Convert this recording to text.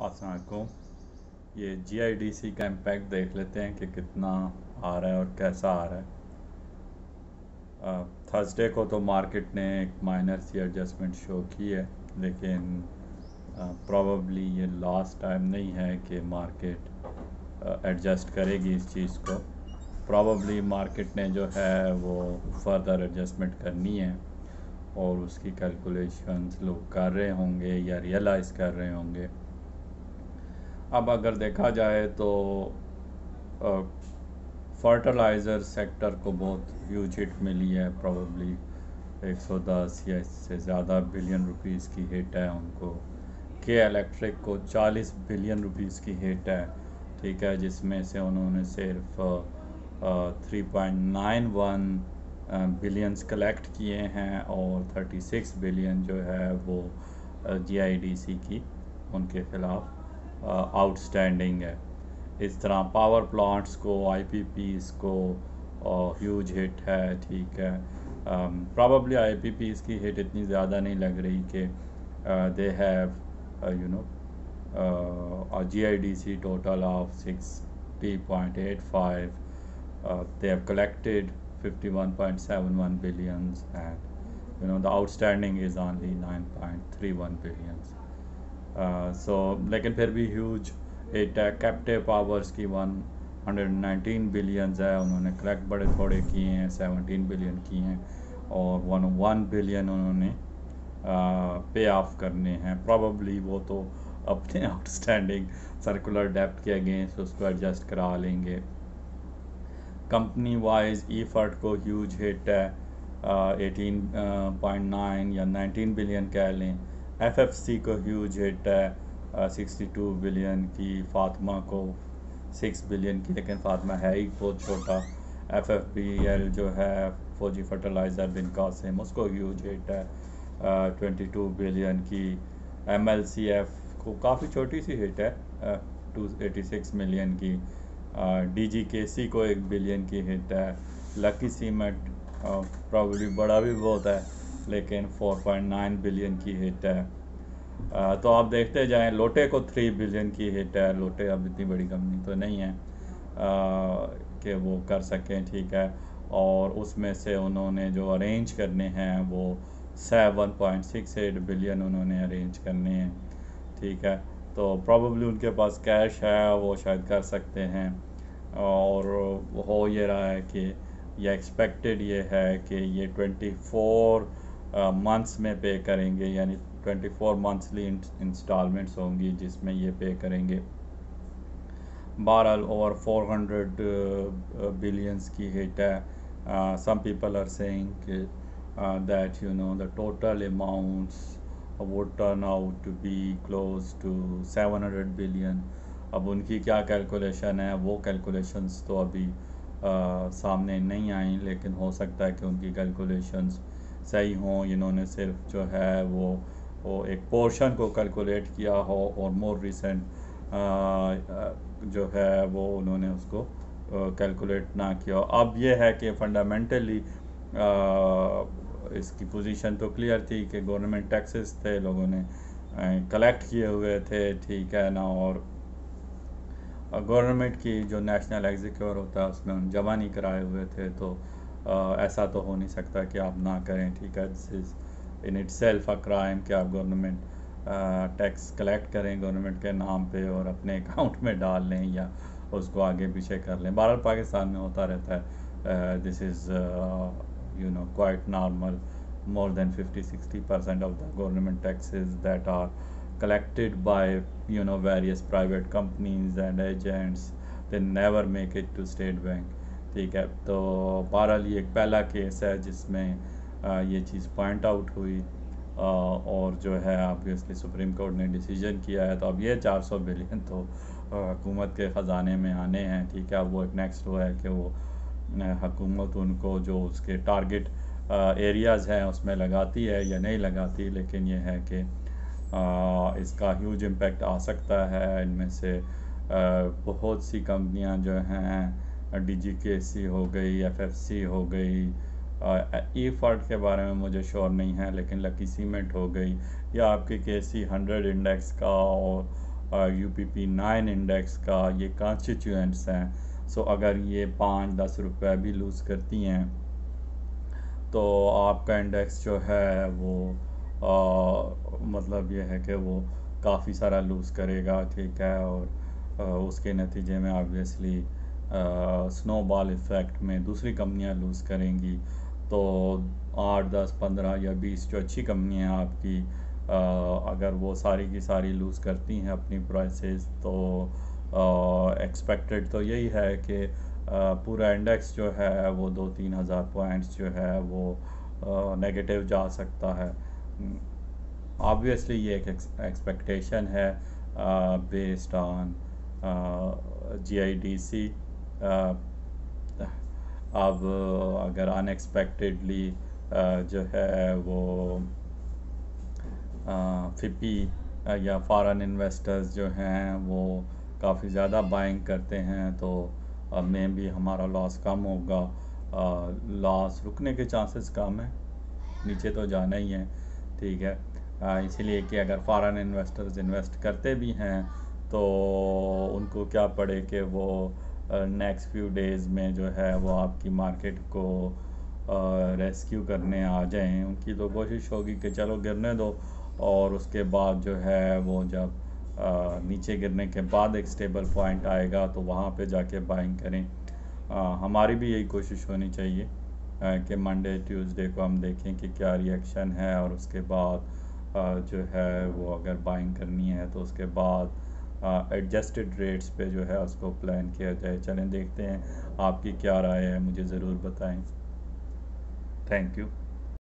अस्सलाम वालेकुम। ये जीआईडीसी का इम्पैक्ट देख लेते हैं कि कितना आ रहा है और कैसा आ रहा है। थर्सडे को तो मार्केट ने एक माइनर सी एडजस्टमेंट शो की है, लेकिन प्रॉबली ये लास्ट टाइम नहीं है कि मार्केट एडजस्ट करेगी इस चीज़ को। प्रॉबली मार्केट ने जो है वो फर्दर एडजस्टमेंट करनी है और उसकी कैलकुलेशंस लोग कर रहे होंगे या रियलाइज़ कर रहे होंगे। अब अगर देखा जाए तो फर्टिलाइज़र सेक्टर को बहुत ह्यूज हिट मिली है, प्रॉबली 110 या इससे ज़्यादा बिलियन रुपीस की हिट है उनको। के इलेक्ट्रिक को 40 बिलियन रुपीस की हिट है, ठीक है, जिसमें से उन्होंने सिर्फ 3.91 बिलियंस कलेक्ट किए हैं और 36 बिलियन जो है वो जीआईडीसी की उनके ख़िलाफ़ आउटस्टैंडिंग है। इस तरह पावर प्लांट्स को, आईपीपीज़ को ह्यूज हिट है, ठीक है। प्रॉबली आईपीपीज़ की हिट इतनी ज़्यादा नहीं लग रही कि they have GIDC total of 60.85, they have collected 51.71 billions, and the outstanding is only 9.31 billions. लेकिन फिर भी ह्यूज हिट है। कैप्टिव पावर्स की 119 बिलियंस है, उन्होंने कलेक्ट बड़े थोड़े किए हैं, 17 बिलियन किए हैं और 1 बिलियन उन्होंने पे ऑफ करने हैं। प्रॉबली वो तो अपने आउटस्टैंडिंग सर्कुलर डेप्ट के अगेंस्ट उसको एडजस्ट करा लेंगे। कंपनी वाइज ईफर्ट को ह्यूज हिट है, 18.9 या 19 बिलियन कह लें। एफएफसी को ह्यूज हिट है, 62 बिलियन की। फातिमा को 6 बिलियन की, लेकिन फातिमा है ही बहुत छोटा। एफएफबीएल जो है फौजी फर्टिलाइज़र बिन कासिम, उसको ह्यूज हिट है, 22 बिलियन की। एमएलसीएफ को काफ़ी छोटी सी हिट है, 286 मिलियन की। डीजीकेसी को 1 बिलियन की हिट है। लकी सीमेंट प्रॉब्ली बड़ा भी बहुत है, लेकिन 4.9 बिलियन की हिट है। तो आप देखते जाएं, लोटे को 3 बिलियन की हिट है। लोटे अब इतनी बड़ी कंपनी तो नहीं है कि वो कर सकें, ठीक है। और उसमें से उन्होंने जो अरेंज करने हैं वो 7.68 बिलियन उन्होंने अरेंज करने हैं, ठीक है। तो प्रॉबली उनके पास कैश है, वो शायद कर सकते हैं। और हो ये रहा है कि ये एक्सपेक्टेड ये है कि ये 24 मंथ्स में पे करेंगे, यानी 24 मंथली इंस्टॉलमेंट्स होंगी जिसमें ये पे करेंगे। बहरहाल ओवर 400 बिलियंस की हिट है। Some people are saying that the total amounts would turn out to be close to 700 billion. अब उनकी क्या कैलकुलेशन है, वो कैलकुलेशंस तो अभी सामने नहीं आई, लेकिन हो सकता है कि उनकी कैलकुलेशंस सही हों। इन्होंने सिर्फ जो है वो एक पोर्शन को कैलकुलेट किया हो और मोर रिसेंट जो है वो उन्होंने उसको कैलकुलेट ना किया। अब ये है कि फंडामेंटली इसकी पोजीशन तो क्लियर थी कि गवर्नमेंट टैक्सेस थे, लोगों ने कलेक्ट किए हुए थे, ठीक है ना। और गवर्नमेंट की जो नेशनल एग्जीक्यूटिव होता है उसमें हम जमा नहीं कराए हुए थे, तो ऐसा तो हो नहीं सकता कि आप ना करें, ठीक है। This is in it self a crime कि आप गवर्नमेंट टैक्स कलेक्ट करें गवर्नमेंट के नाम पे और अपने अकाउंट में डाल लें या उसको आगे पीछे कर लें। बहरहाल पाकिस्तान में होता रहता है। This is quite normal. More than 50-60% of the government taxes that are collected by various private companies and agents, they never make it to state bank, ठीक है। तो बहरहाल ये एक पहला केस है जिसमें ये चीज़ पॉइंट आउट हुई और जो है ऑब्वियसली सुप्रीम कोर्ट ने डिसीजन किया है। तो अब ये 400 बिलियन तो हुकूमत के ख़जाने में आने हैं, ठीक है। अब वो एक नेक्स्ट वो है कि वो हुकूमत उनको जो उसके टारगेट एरियाज़ हैं उसमें लगाती है या नहीं लगाती, लेकिन ये है कि इसका ह्यूज इम्पेक्ट आ सकता है। इनमें से बहुत सी कंपनियां जो हैं, डीजीकेसी हो गई, एफएफसी हो गई, ईफर्ट के बारे में मुझे श्योर नहीं है, लेकिन लकी सीमेंट हो गई, या आपके केसी 100 इंडेक्स का UPP9 इंडेक्स का ये कॉन्स्टिट्यूएंट्स हैं। सो अगर ये 5-10 रुपए भी लूज़ करती हैं तो आपका इंडेक्स जो है वो मतलब ये है कि वो काफ़ी सारा लूज़ करेगा, ठीक है। और उसके नतीजे में ऑब्वियसली स्नोबॉल इफ़ेक्ट में दूसरी कंपनियां लूज़ करेंगी। तो 8, 10, 15 या 20 जो अच्छी कंपनियां आपकी अगर वो सारी की सारी लूज़ करती हैं अपनी प्राइसेस, तो एक्सपेक्टेड तो यही है कि पूरा इंडेक्स जो है वो 2-3 हज़ार पॉइंट्स जो है वो नेगेटिव जा सकता है। ऑब्वियसली ये एक एक्सपेक्टेशन है बेस्ड ऑन GIDC। अब अगर अनएक्सपेक्टेडली जो है वो फिपी या फॉरेन इन्वेस्टर्स जो हैं वो काफ़ी ज़्यादा बाइंग करते हैं, तो में भी हमारा लॉस कम होगा। लॉस रुकने के चांसेस कम है, नीचे तो जाना ही है, ठीक है। इसीलिए कि अगर फॉरेन इन्वेस्टर्स इन्वेस्ट करते भी हैं तो उनको क्या पड़े कि वो नेक्स्ट फ्यू डेज़ में जो है वो आपकी मार्केट को रेस्क्यू करने आ जाएं। उनकी तो कोशिश होगी कि चलो गिरने दो, और उसके बाद जो है वो जब नीचे गिरने के बाद एक स्टेबल पॉइंट आएगा तो वहाँ पे जाके बाइंग करें। हमारी भी यही कोशिश होनी चाहिए कि मंडे ट्यूसडे को हम देखें कि क्या रिएक्शन है, और उसके बाद जो है वो अगर बाइंग करनी है तो उसके बाद एडजस्टेड रेट्स पे जो है उसको प्लान किया जाए। चलें देखते हैं, आपकी क्या राय है, मुझे ज़रूर बताएं। Thank you.